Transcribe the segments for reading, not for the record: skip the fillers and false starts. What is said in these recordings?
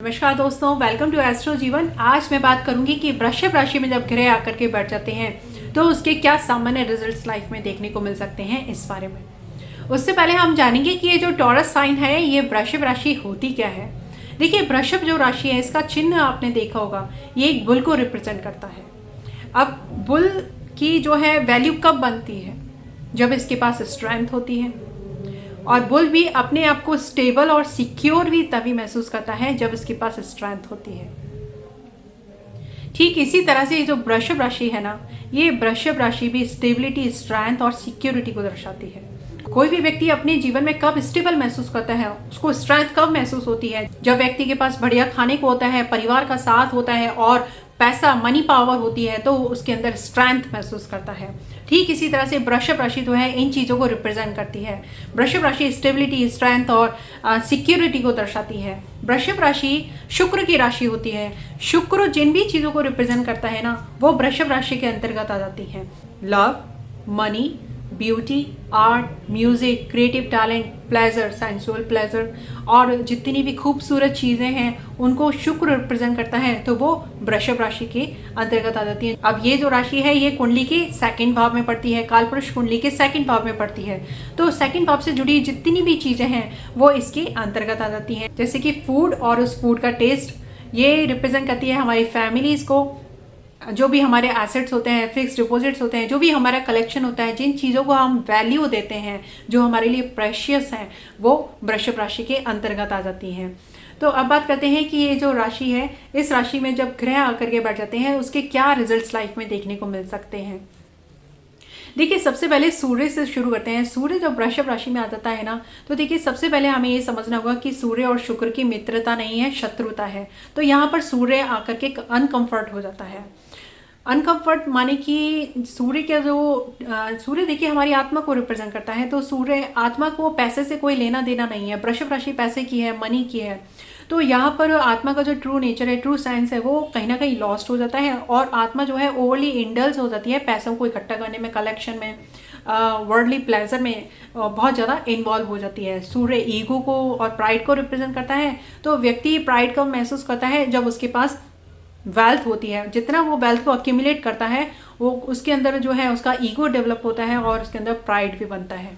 नमस्कार दोस्तों, welcome to astro जीवन। आज मैं बात करूंगी कि वृषभ राशि में जब ग्रह आकर के बैठ जाते हैं तो उसके क्या सामान्य रिजल्ट्स लाइफ में देखने को मिल सकते हैं, इस बारे में। उससे पहले हम जानेंगे कि ये जो टॉरस साइन है, ये वृषभ राशि होती क्या है। देखिए, वृषभ जो राशि है, इसका चिन्ह आपने देखा होगा, ये एक बुल को रिप्रेजेंट करता है। अब बुल की जो है वैल्यू कब बनती है? जब इसके पास स्ट्रेंथ होती है। और बुल भी अपने आप को स्टेबल और सिक्योर भी तभी महसूस करता है जब इसके पास स्ट्रेंथ होती है। ठीक इसी तरह से जो वृषभ राशि है ना, ये वृषभ राशि भी स्टेबिलिटी, स्ट्रेंथ और सिक्योरिटी को दर्शाती है। कोई भी व्यक्ति अपने जीवन में कब स्टेबल महसूस करता है, उसको स्ट्रेंथ कब महसूस होती है? जब व्यक्ति के पास बढ़िया खाने को होता है, परिवार का साथ होता है और पैसा, मनी पावर होती है, तो उसके अंदर स्ट्रेंथ महसूस करता है। ठीक इसी तरह से वृषभ राशि जो है इन चीज़ों को रिप्रेजेंट करती है। वृषभ राशि स्टेबिलिटी, स्ट्रेंथ और सिक्योरिटी को दर्शाती है। वृषभ राशि शुक्र की राशि होती है। शुक्र जिन भी चीज़ों को रिप्रेजेंट करता है ना, वो वृषभ राशि के अंतर्गत आ जाती है। Love, money, beauty, art, music, creative talent, pleasure, sensual pleasure और जितनी भी खूबसूरत चीज़ें हैं उनको शुक्र रिप्रेजेंट करता है, तो वो वृषभ राशि के अंतर्गत आ जाती है। अब ये जो राशि है, ये कुंडली के सेकंड भाव में पड़ती है, कालपुरुष कुंडली के सेकंड भाव में पड़ती है। तो सेकंड भाव से जुड़ी जितनी भी चीज़ें हैं वो इसके अंतर्गत आ जाती हैं। जैसे कि फूड और उस फूड का टेस्ट, ये रिप्रेजेंट करती है हमारी फैमिलीज़ को। जो भी हमारे एसेट्स होते हैं, फिक्स डिपॉजिट्स होते हैं, जो भी हमारा कलेक्शन होता है, जिन चीज़ों को हम वैल्यू देते हैं, जो हमारे लिए प्रेशियस हैं, वो वृषभ राशि के अंतर्गत आ जाती हैं। तो अब बात करते हैं कि ये जो राशि है, इस राशि में जब ग्रह आकर के बैठ जाते हैं, उसके क्या रिजल्ट्स लाइफ में देखने को मिल सकते हैं। देखिए, सबसे पहले सूर्य से शुरू करते हैं। सूर्य जब वृषभ राशि में आ जाता है ना, तो देखिए सबसे पहले हमें ये समझना होगा कि सूर्य और शुक्र की मित्रता नहीं है, शत्रुता है। तो यहाँ पर सूर्य आकर के अनकंफर्ट हो जाता है। अनकंफर्ट माने कि सूर्य के जो सूर्य देखिए हमारी आत्मा को रिप्रेजेंट करता है। तो सूर्य आत्मा को पैसे से कोई लेना देना नहीं है। वृषभ राशि पैसे की है, मनी की है। तो यहाँ पर आत्मा का जो ट्रू नेचर है, ट्रू साइंस है, वो कहीं ना कहीं लॉस्ट हो जाता है और आत्मा जो है ओवरली इंडल्स हो जाती है पैसों को इकट्ठा करने में, कलेक्शन में, वर्ल्डली प्लेजर में बहुत ज़्यादा इन्वॉल्व हो जाती है। सूर्य ईगो को और प्राइड को रिप्रेजेंट करता है। तो व्यक्ति प्राइड को महसूस करता है जब उसके पास वेल्थ होती है। जितना वो वेल्थ को अक्यूमुलेट करता है, वो उसके अंदर जो है उसका ईगो डेवलप होता है और उसके अंदर प्राइड भी बनता है।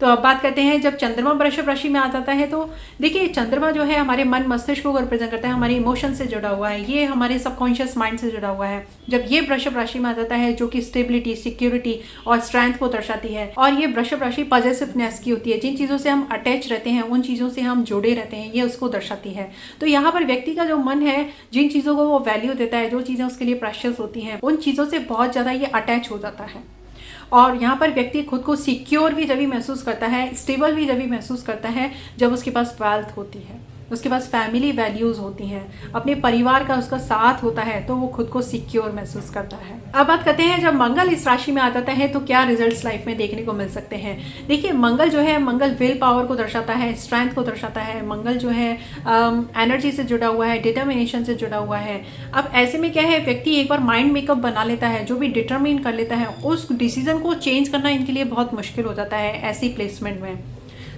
तो अब बात करते हैं, जब चंद्रमा वृषभ राशि में आ जाता है, तो देखिए चंद्रमा जो है हमारे मन मस्तिष्क को रिप्रेजेंट करता है, हमारे इमोशन से जुड़ा हुआ है, ये हमारे सबकॉन्शियस माइंड से जुड़ा हुआ है। जब ये वृषभ राशि में आ जाता है, जो कि स्टेबिलिटी, सिक्योरिटी और स्ट्रेंथ को दर्शाती है। और ये वृषभ राशि पॉजिटिवनेस की होती है। जिन चीज़ों से हम अटैच रहते हैं, उन चीज़ों से हम जुड़े रहते हैं, ये उसको दर्शाती है। तो यहाँ पर व्यक्ति का जो मन है, जिन चीज़ों को वो वैल्यू देता है, जो चीज़ें उसके लिए प्रेशियस होती हैं, उन चीज़ों से बहुत ज़्यादा ये अटैच हो जाता है। और यहाँ पर व्यक्ति खुद को सिक्योर भी जब महसूस करता है, स्टेबल भी जब महसूस करता है, जब उसके पास वेल्थ होती है, उसके पास फैमिली वैल्यूज़ होती हैं, अपने परिवार का उसका साथ होता है, तो वो खुद को सिक्योर महसूस करता है। अब बात करते हैं, जब मंगल इस राशि में आ जाता है तो क्या रिजल्ट्स लाइफ में देखने को मिल सकते हैं। देखिए, मंगल जो है, मंगल विल पावर को दर्शाता है, स्ट्रेंथ को दर्शाता है। मंगल जो है एनर्जी से जुड़ा हुआ है, डिटर्मिनेशन से जुड़ा हुआ है। अब ऐसे में क्या है, व्यक्ति एक बार माइंड मेकअप बना लेता है, जो भी डिटर्मिन कर लेता है, उस डिसीजन को चेंज करना इनके लिए बहुत मुश्किल हो जाता है ऐसी प्लेसमेंट में।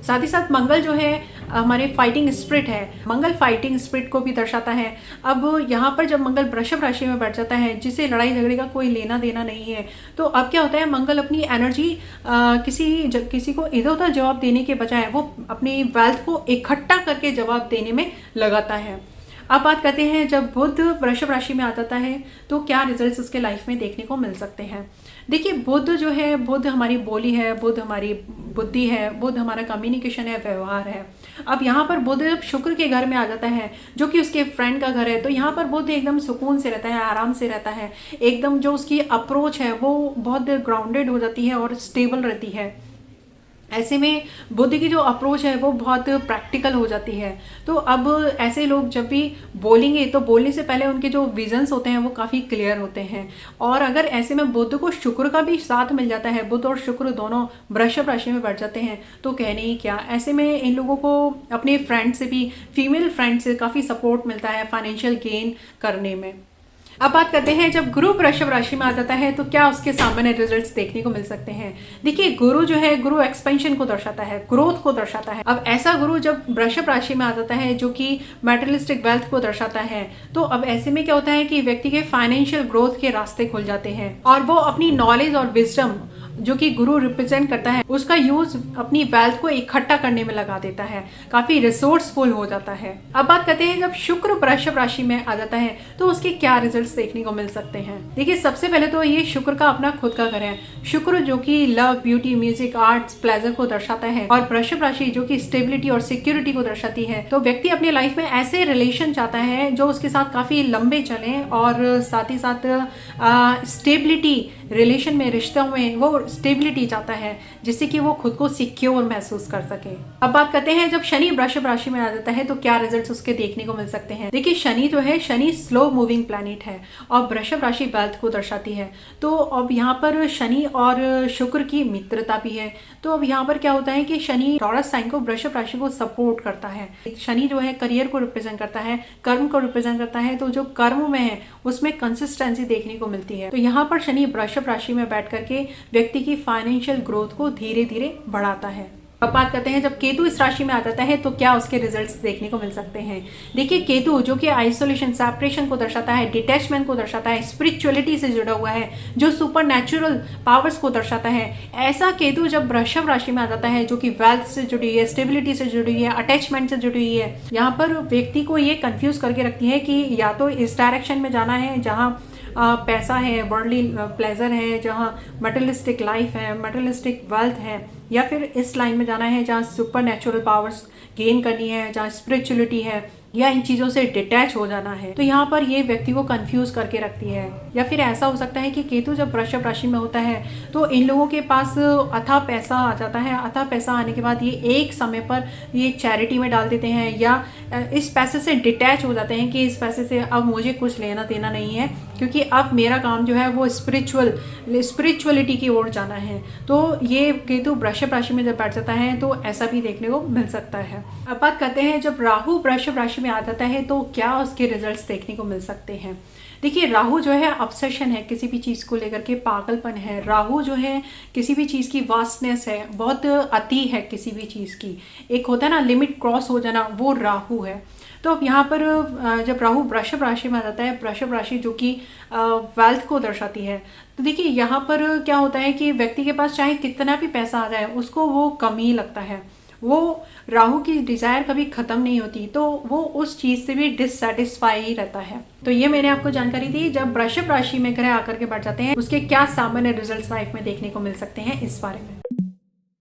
साथ ही साथ मंगल जो है हमारे फाइटिंग स्पिरिट है। मंगल फाइटिंग स्पिरिट को भी दर्शाता है। अब यहाँ पर जब मंगल वृषभ राशि में बैठ जाता है, जिसे लड़ाई झगड़े का कोई लेना देना नहीं है, तो अब क्या होता है, मंगल अपनी एनर्जी किसी को इधर उधर जवाब देने के बजाय वो अपनी वेल्थ को इकट्ठा करके जवाब देने में लगाता है। अब बात करते हैं, जब बुध वृषभ राशि में आ जाता है तो क्या रिजल्ट्स उसके लाइफ में देखने को मिल सकते हैं। देखिए, बुध जो है, बुध हमारी बोली है, बुध हमारी बुद्धि है, बुध हमारा कम्युनिकेशन है, व्यवहार है। अब यहाँ पर बुध जब शुक्र के घर में आ जाता है, जो कि उसके फ्रेंड का घर है, तो यहाँ पर बुध एकदम सुकून से रहता है, आराम से रहता है। एकदम जो उसकी अप्रोच है वो बहुत ग्राउंडेड हो जाती है और स्टेबल रहती है। ऐसे में बुद्ध की जो अप्रोच है वो बहुत प्रैक्टिकल हो जाती है। तो अब ऐसे लोग जब भी बोलेंगे, तो बोलने से पहले उनके जो विजन्स होते हैं वो काफ़ी क्लियर होते हैं। और अगर ऐसे में बुद्ध को शुक्र का भी साथ मिल जाता है, बुद्ध और शुक्र दोनों वृषभ राशि में बैठ जाते हैं, तो कहने ही क्या। ऐसे में इन लोगों को अपने फ्रेंड से भी, फीमेल फ्रेंड से काफ़ी सपोर्ट मिलता है फाइनेंशियल गेन करने में। अब बात करते हैं जब गुरु वृषभ राशि में आ जाता है तो क्या उसके सामान्य रिजल्ट्स देखने को मिल सकते हैं। देखिए गुरु जो है, गुरु एक्सपेंशन को दर्शाता है, ग्रोथ को दर्शाता है। अब ऐसा गुरु जब वृषभ राशि में आ जाता है जो कि मैटेरियलिस्टिक वेल्थ को दर्शाता है, तो अब ऐसे में क्या होता है कि व्यक्ति के फाइनेंशियल ग्रोथ के रास्ते खुल जाते हैं और वो अपनी नॉलेज और विजडम जो कि गुरु रिप्रेजेंट करता है उसका यूज अपनी वेल्थ को इकट्ठा करने में लगा देता है, काफी रिसोर्सफुल हो जाता है। अब बात करते हैं जब शुक्र वृषभ राशि में आ जाता है तो उसके क्या रिजल्ट्स देखने को मिल सकते हैं। देखिए सबसे पहले तो ये शुक्र का अपना खुद का घर है। शुक्र जो कि love, beauty, music, arts, pleasure को दर्शाता है और वृषभ राशि जो कि स्टेबिलिटी और सिक्योरिटी को दर्शाती है। तो व्यक्ति अपनी लाइफ में ऐसे रिलेशन चाहता है जो उसके साथ काफी लंबे चले और साथ ही साथ स्टेबिलिटी, रिलेशन में, रिश्तों में वो स्टेबिलिटी चाहता है जिससे कि वो खुद को सिक्योर महसूस कर सके। अब बात करते हैं जब शनि वृषभ राशि में आ जाता है तो क्या रिजल्ट्स उसके देखने को मिल सकते हैं। देखिए शनि जो है, शनि स्लो मूविंग प्लैनेट है और वृषभ राशि वेल्थ को दर्शाती है। तो अब यहाँ पर शनि और शुक्र की मित्रता भी है। तो अब यहाँ पर क्या होता है कि शनि टॉरस साइन को, वृषभ राशि को सपोर्ट करता है। शनि जो है करियर को रिप्रेजेंट करता है, कर्म को रिप्रेजेंट करता है। तो जो कर्म में है उसमें कंसिस्टेंसी देखने को मिलती है। तो यहाँ पर शनि वृषभ राशि में बैठ करके व्यक्ति की फाइनेंशियल ग्रोथ को धीरे धीरे बढ़ाता है। अब बात करते हैं जब केतु इस राशि में आ जाता है तो क्या उसके रिजल्ट्स देखने को मिल सकते हैं। देखिए केतु जो कि आइसोलेशन, सेपरेशन को दर्शाता है, डिटैचमेंट को दर्शाता है, स्पिरिचुअलिटी से जुड़ा हुआ है, जो सुपर नेचुरल पावर्स को दर्शाता है। ऐसा केतु जब वृषभ राशि में आ जाता है जो कि वेल्थ से जुड़ी है, स्टेबिलिटी से जुड़ी है, अटैचमेंट से जुड़ी हुई है, यहाँ पर व्यक्ति को ये कंफ्यूज करके रखती है कि या तो इस डायरेक्शन में जाना है जहाँ पैसा है, वर्ल्डली प्लेजर है, जहाँ मटेरियलिस्टिक लाइफ है, मटेरियलिस्टिक वेल्थ है, या फिर इस लाइन में जाना है जहाँ सुपर नेचुरल पावर्स गेन करनी है, जहाँ स्पिरिचुअलिटी है, या इन चीज़ों से डिटैच हो जाना है। तो यहाँ पर ये व्यक्ति को कंफ्यूज करके रखती है। या फिर ऐसा हो सकता है कि केतु जब वृषभ राशि में होता है तो इन लोगों के पास अथाह पैसा आ जाता है। अथाह पैसा आने के बाद ये एक समय पर ये चैरिटी में डाल देते हैं या इस पैसे से डिटैच हो जाते हैं कि इस पैसे से अब मुझे कुछ लेना देना नहीं है, क्योंकि अब मेरा काम जो है वो स्पिरिचुअलिटी की ओर जाना है। तो ये केतु वृषभ राशि में जब बैठ जाता है तो ऐसा भी देखने को मिल सकता है। अब बात करते हैं जब राहु वृषभ राशि में आ जाता है तो क्या उसके रिजल्ट्स देखने को मिल सकते हैं। देखिए राहु जो है ऑब्सेशन है, किसी भी चीज़ को लेकर के पागलपन है। राहु जो है किसी भी चीज़ की वास्टनेस है, बहुत अति है किसी भी चीज़ की, एक होता है ना लिमिट क्रॉस हो जाना, वो राहु है। तो अब यहाँ पर जब राहु वृषभ राशि में आ जाता है, वृषभ राशि जो कि वेल्थ को दर्शाती है, तो देखिए यहाँ पर क्या होता है कि व्यक्ति के पास चाहे कितना भी पैसा आ जाए उसको वो कम ही लगता है। वो राहु की डिजायर कभी खत्म नहीं होती, तो वो उस चीज से भी डिससेटिस्फाई ही रहता है। तो ये मैंने आपको जानकारी दी। जब वृषभ राशि में ग्रह आकर के बैठ जाते हैं उसके क्या सामान्य रिजल्ट्स लाइफ में देखने को मिल सकते हैं, इस बारे में।